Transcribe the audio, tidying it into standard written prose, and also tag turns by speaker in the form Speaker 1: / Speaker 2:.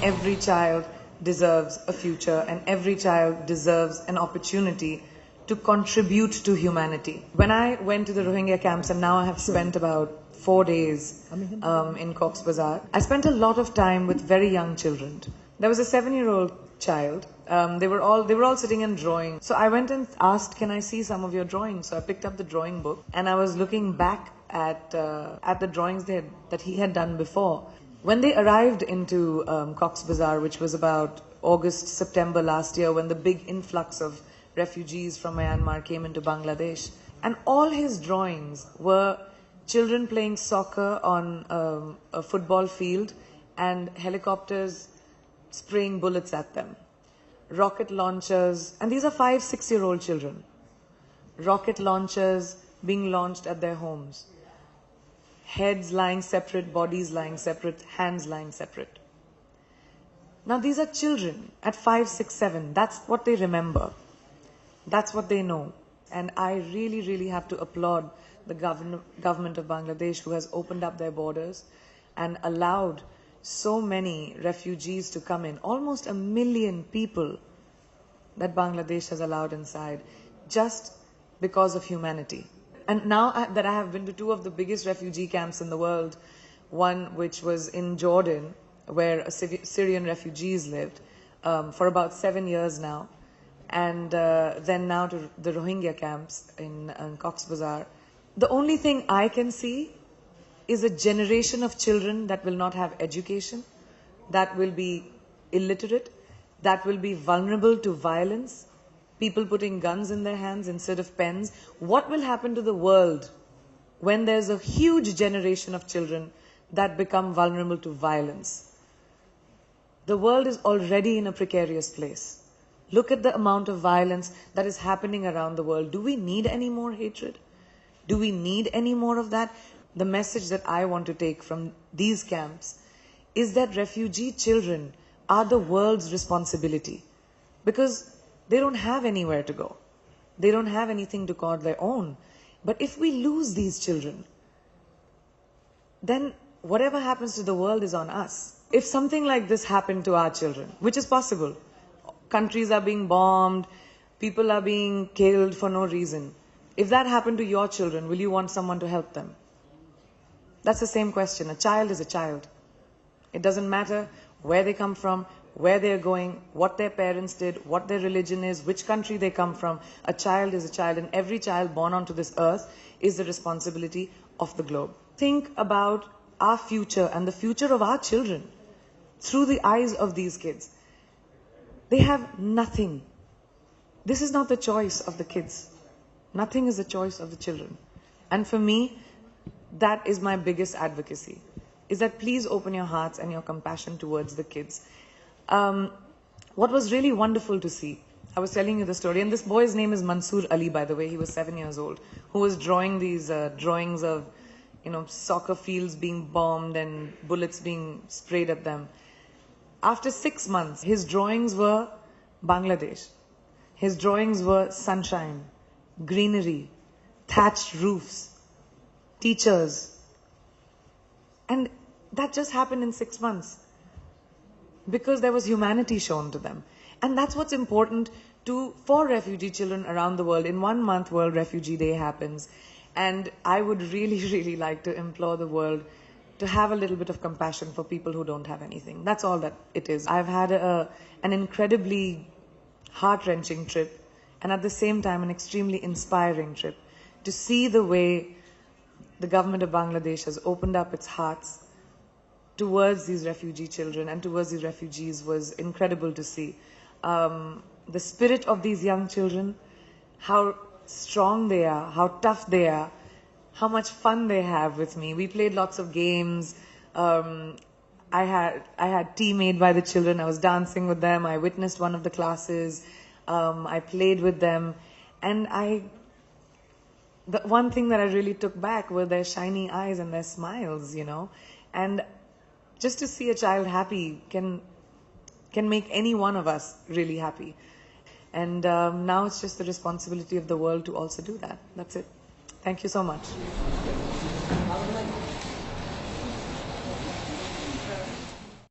Speaker 1: every child deserves a future and every child deserves an opportunity to contribute to humanity. When I went to the Rohingya camps, and now I have spent about 4 days in Cox's Bazar, I spent a lot of time with very young children. There was a 7-year-old child. They were all sitting and drawing. So I went and asked, "Can I see some of your drawings?" So I picked up the drawing book and I was looking back at the drawings that he had done before. When they arrived into Cox's Bazar, which was about August, September last year, when the big influx of refugees from Myanmar came into Bangladesh, and all his drawings were children playing soccer on a football field and helicopters spraying bullets at them, rocket launchers, and these are 5-6-year-old children, rocket launchers being launched at their homes, heads lying separate, bodies lying separate, hands lying separate. Now these are children at 5, 6, 7. That's what they remember. That's what they know. And I really, really have to applaud the government of Bangladesh, who has opened up their borders and allowed so many refugees to come in. Almost 1 million people that Bangladesh has allowed inside, just because of humanity. And now that I have been to 2 of the biggest refugee camps in the world, one which was in Jordan, where Syrian refugees lived for about 7 years now, and then now to the Rohingya camps in Cox's Bazar. The only thing I can see is a generation of children that will not have education, that will be illiterate, that will be vulnerable to violence, people putting guns in their hands instead of pens. What will happen to the world when there's a huge generation of children that become vulnerable to violence? The world is already in a precarious place. Look at the amount of violence that is happening around the world. Do we need any more hatred? Do we need any more of that? The message that I want to take from these camps is that refugee children are the world's responsibility, because they don't have anywhere to go. They don't have anything to call their own. But if we lose these children, then whatever happens to the world is on us. If something like this happened to our children, which is possible, countries are being bombed, people are being killed for no reason. If that happened to your children, will you want someone to help them? That's the same question. A child is a child. It doesn't matter where they come from, where they're going, what their parents did, what their religion is, which country they come from. A child is a child, and every child born onto this earth is the responsibility of the globe. Think about our future and the future of our children through the eyes of these kids. They have nothing. This is not the choice of the kids. Nothing is the choice of the children. And for me, that is my biggest advocacy, is that please open your hearts and your compassion towards the kids. What was really wonderful to see, I was telling you the story, and this boy's name is Mansoor Ali, by the way. He was 7 years old, who was drawing these drawings of, soccer fields being bombed and bullets being sprayed at them. After 6 months, his drawings were Bangladesh. His drawings were sunshine, greenery, thatched roofs, teachers. And that just happened in 6 months because there was humanity shown to them. And that's what's important for refugee children around the world. In 1 month, World Refugee Day happens. And I would really, really like to implore the world to have a little bit of compassion for people who don't have anything. That's all that it is. I've had an incredibly heart-wrenching trip, and at the same time an extremely inspiring trip, to see the way the government of Bangladesh has opened up its hearts towards these refugee children and towards these refugees was incredible to see. The spirit of these young children, how strong they are, how tough they are, how much fun they have with me. We played lots of games. I had tea made by the children. I was dancing with them. I witnessed one of the classes. I played with them. And the one thing that I really took back were their shiny eyes and their smiles, And just to see a child happy can make any one of us really happy. And now it's just the responsibility of the world to also do that. That's it. Thank you so much.